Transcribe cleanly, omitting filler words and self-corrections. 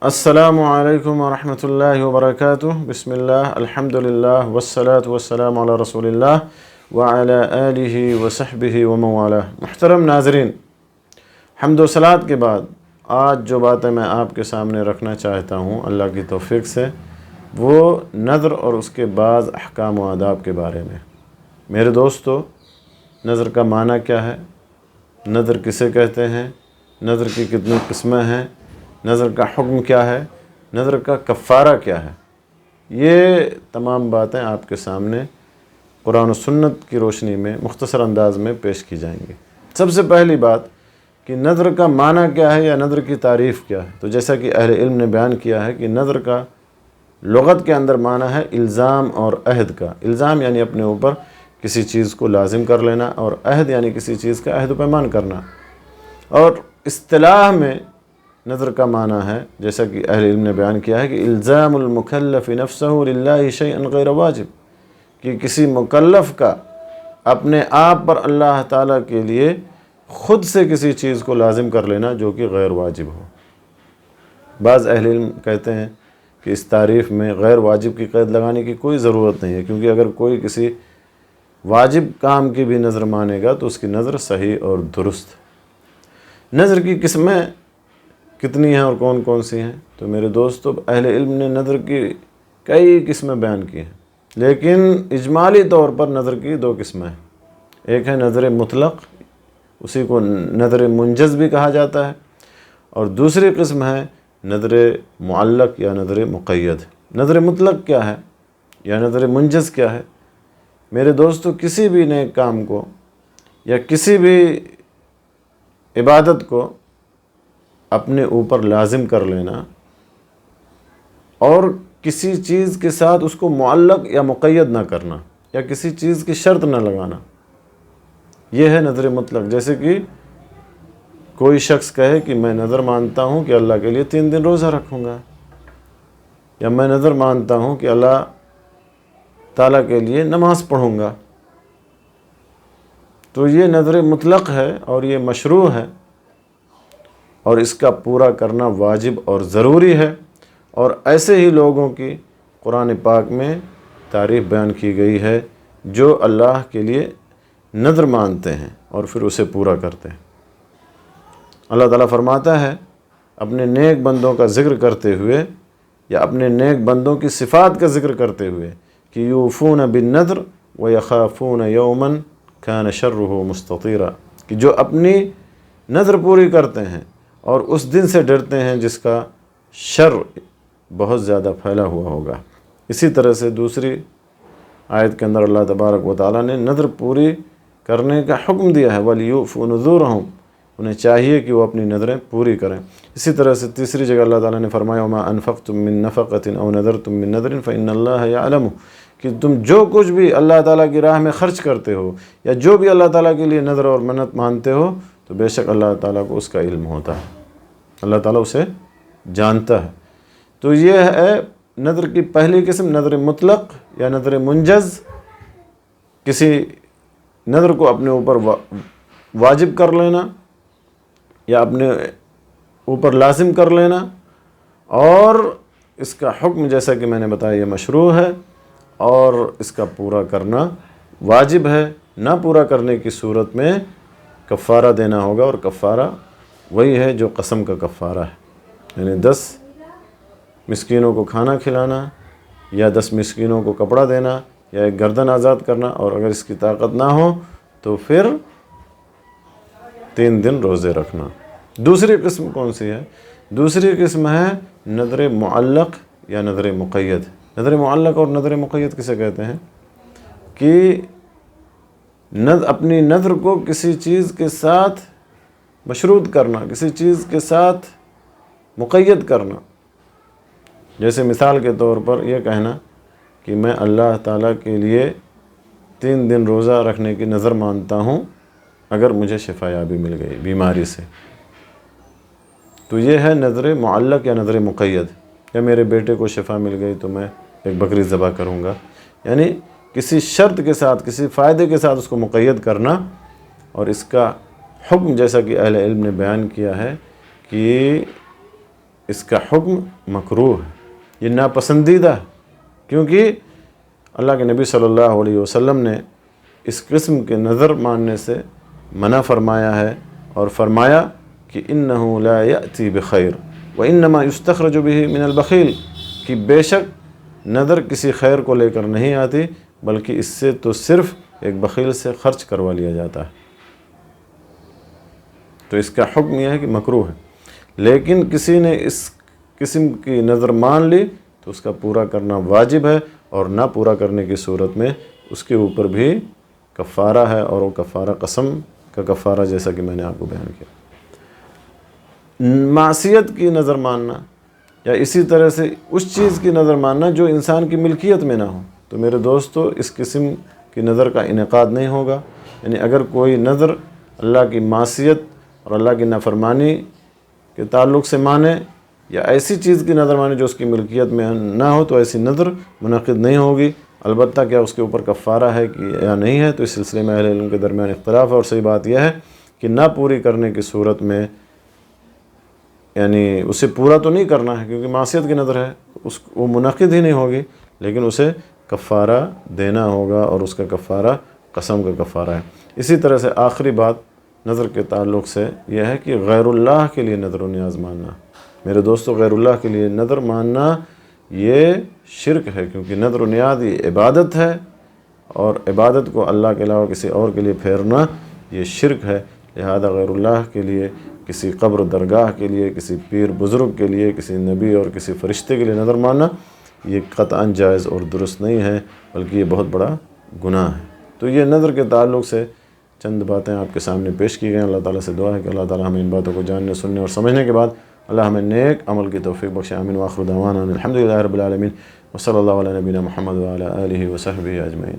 السلام علیکم ورحمۃ اللہ وبرکاتہ۔ بسم اللہ الحمدللہ والصلاة والسلام علی رسول اللہ وعلی آلہ وصحبہ ومن والہ۔ محترم ناظرین، حمد و صلوات کے بعد آج جو باتیں میں آپ کے سامنے رکھنا چاہتا ہوں اللہ کی توفیق سے، وہ نذر اور اس کے بعض احکام و آداب کے بارے میں۔ میرے دوستو، نذر کا معنی کیا ہے؟ نذر کسے کہتے ہیں؟ نذر کی کتنی قسمیں ہیں؟ نذر کا حکم کیا ہے؟ نذر کا کفارہ کیا ہے؟ یہ تمام باتیں آپ کے سامنے قرآن و سنت کی روشنی میں مختصر انداز میں پیش کی جائیں گی۔ سب سے پہلی بات کہ نذر کا معنی کیا ہے یا نذر کی تعریف کیا ہے؟ تو جیسا کہ اہل علم نے بیان کیا ہے کہ نذر کا لغت کے اندر معنی ہے الزام اور عہد کا۔ الزام یعنی اپنے اوپر کسی چیز کو لازم کر لینا، اور عہد یعنی کسی چیز کا عہد و پیمان کرنا۔ اور اصطلاح میں نذر کا معنی ہے، جیسا کہ اہل علم نے بیان کیا ہے، کہ الزام المکلف نفسہ للہ شیئا غیر واجب، کہ کسی مکلف کا اپنے آپ پر اللہ تعالیٰ کے لیے خود سے کسی چیز کو لازم کر لینا جو کہ غیر واجب ہو۔ بعض اہل علم کہتے ہیں کہ اس تعریف میں غیر واجب کی قید لگانے کی کوئی ضرورت نہیں ہے، کیونکہ اگر کوئی کسی واجب کام کی بھی نذر مانے گا تو اس کی نذر صحیح اور درست۔ نذر کی قسمیں کتنی ہیں اور کون کون سی ہیں؟ تو میرے دوستو، اہل علم نے نذر کی کئی قسمیں بیان کی ہیں، لیکن اجمالی طور پر نذر کی دو قسمیں ہیں۔ ایک ہے نذر مطلق، اسی کو نذر منجز بھی کہا جاتا ہے، اور دوسری قسم ہے نذر معلق یا نذر مقید۔ نذر مطلق کیا ہے یا نذر منجز کیا ہے؟ میرے دوستو، کسی بھی نیک کام کو یا کسی بھی عبادت کو اپنے اوپر لازم کر لینا اور کسی چیز کے ساتھ اس کو معلق یا مقید نہ کرنا، یا کسی چیز کی شرط نہ لگانا، یہ ہے نذر مطلق۔ جیسے کہ کوئی شخص کہے کہ میں نذر مانتا ہوں کہ اللہ کے لیے 3 دن روزہ رکھوں گا، یا میں نذر مانتا ہوں کہ اللہ تعالیٰ کے لیے نماز پڑھوں گا، تو یہ نذر مطلق ہے اور یہ مشروع ہے، اور اس کا پورا کرنا واجب اور ضروری ہے۔ اور ایسے ہی لوگوں کی قرآن پاک میں تعریف بیان کی گئی ہے جو اللہ کے لیے نذر مانتے ہیں اور پھر اسے پورا کرتے ہیں۔ اللہ تعالیٰ فرماتا ہے اپنے نیک بندوں کا ذکر کرتے ہوئے، یا اپنے نیک بندوں کی صفات کا ذکر کرتے ہوئے، کہ یوفون بالنذر ویخافون یوما کان شرہ مستطیرا، کہ جو اپنی نذر پوری کرتے ہیں اور اس دن سے ڈرتے ہیں جس کا شر بہت زیادہ پھیلا ہوا ہوگا۔ اسی طرح سے دوسری آیت کے اندر اللہ تبارک و تعالیٰ نے نذر پوری کرنے کا حکم دیا ہے، وَلْيُوفُوا نُذُورَهُمْ، انہیں چاہیے کہ وہ اپنی نذریں پوری کریں۔ اسی طرح سے تیسری جگہ اللہ تعالیٰ نے فرمایا وَمَا أَنفَقْتُم مِّن نَفَقَةٍ أَوْ نَذَرْتُم مِّن نَذْرٍ فَإِنَّ اللَّهَ يَعْلَمُ، کہ تم جو کچھ بھی اللہ تعالیٰ کی راہ میں خرچ کرتے ہو یا جو بھی اللہ تعالیٰ کے لیے نذر اور منت مانتے ہو، تو بے شک اللہ تعالیٰ کو اس کا علم ہوتا ہے، اللہ تعالیٰ اسے جانتا ہے۔ تو یہ ہے نذر کی پہلی قسم، نذر مطلق یا نذر منجز، کسی نذر کو اپنے اوپر واجب کر لینا یا اپنے اوپر لازم کر لینا، اور اس کا حکم جیسا کہ میں نے بتایا یہ مشروع ہے، اور اس کا پورا کرنا واجب ہے۔ نہ پورا کرنے کی صورت میں کفارہ دینا ہوگا، اور کفارہ وہی ہے جو قسم کا کفارہ ہے، یعنی 10 مسکینوں کو کھانا کھلانا، یا 10 مسکینوں کو کپڑا دینا، یا ایک گردن آزاد کرنا، اور اگر اس کی طاقت نہ ہو تو پھر 3 دن روزے رکھنا۔ دوسری قسم کون سی ہے؟ دوسری قسم ہے نذر معلق یا نذر مقید۔ نذر معلق اور نذر مقید کسے کہتے ہیں؟ کہ اپنی نذر کو کسی چیز کے ساتھ مشروط کرنا، کسی چیز کے ساتھ مقید کرنا۔ جیسے مثال کے طور پر یہ کہنا کہ میں اللہ تعالیٰ کے لیے 3 دن روزہ رکھنے کی نذر مانتا ہوں اگر مجھے شفا یابی مل گئی بیماری سے، تو یہ ہے نذر معلق یا نذر مقید۔ یا میرے بیٹے کو شفا مل گئی تو میں ایک بکری ذبح کروں گا، یعنی کسی شرط کے ساتھ، کسی فائدے کے ساتھ اس کو مقید کرنا۔ اور اس کا حکم جیسا کہ اہل علم نے بیان کیا ہے کہ اس کا حکم مکروہ ہے، یہ ناپسندیدہ ہے، کیونکہ اللہ کے نبی صلی اللہ علیہ وسلم نے اس قسم کے نظر ماننے سے منع فرمایا ہے، اور فرمایا کہ انہ لا یأتی بخیر وانما یستخرج به من البخیل، کہ بے شک نظر کسی خیر کو لے کر نہیں آتی، بلکہ اس سے تو صرف ایک بخیل سے خرچ کروا لیا جاتا ہے۔ تو اس کا حکم یہ ہے کہ مکروہ ہے، لیکن کسی نے اس قسم کی نظر مان لی تو اس کا پورا کرنا واجب ہے، اور نہ پورا کرنے کی صورت میں اس کے اوپر بھی کفارہ ہے، اور وہ کفارہ قسم کا کفارہ جیسا کہ میں نے آپ کو بیان کیا۔ معصیت کی نظر ماننا یا اسی طرح سے اس چیز کی نظر ماننا جو انسان کی ملکیت میں نہ ہو، تو میرے دوستو اس قسم کی نظر کا انعقاد نہیں ہوگا۔ یعنی اگر کوئی نظر اللہ کی معصیت اور اللہ کی نافرمانی کے تعلق سے مانے، یا ایسی چیز کی نظر مانے جو اس کی ملکیت میں نہ ہو، تو ایسی نظر منعقد نہیں ہوگی۔ البتہ کیا اس کے اوپر کفارہ ہے کہ یا نہیں ہے، تو اس سلسلے میں اہل علم کے درمیان اختلاف ہے، اور صحیح بات یہ ہے کہ نہ پوری کرنے کی صورت میں، یعنی اسے پورا تو نہیں کرنا ہے کیونکہ معصیت کی نظر ہے، وہ منعقد ہی نہیں ہوگی، لیکن اسے کفارہ دینا ہوگا، اور اس کا کفارہ قسم کا کفارہ ہے۔ اسی طرح سے آخری بات نظر کے تعلق سے یہ ہے کہ غیر اللہ کے لیے نظر و نیاز ماننا۔ میرے دوستو، غیر اللہ کے لیے نظر ماننا یہ شرک ہے، کیونکہ نظر و نیاز یہ عبادت ہے، اور عبادت کو اللہ کے علاوہ کسی اور کے لیے پھیرنا یہ شرک ہے۔ لہذا غیر اللہ کے لیے، کسی قبر درگاہ کے لیے، کسی پیر بزرگ کے لیے، کسی نبی اور کسی فرشتے کے لیے نظر ماننا یہ قطعاً جائز اور درست نہیں ہے، بلکہ یہ بہت بڑا گناہ ہے۔ تو یہ نظر کے تعلق سے چند باتیں آپ کے سامنے پیش کی گئیں۔ اللہ تعالیٰ سے دعا ہے کہ اللہ تعالیٰ ہمیں ان باتوں کو جاننے، سننے اور سمجھنے کے بعد اللہ ہمیں نیک عمل کی توفیق بخشے۔ آمین وآخر دعوانا الحمد للہ رب العالمین، وصلی اللہ علی نبینا محمد وعلی آلہ وصحبہ اجمعین۔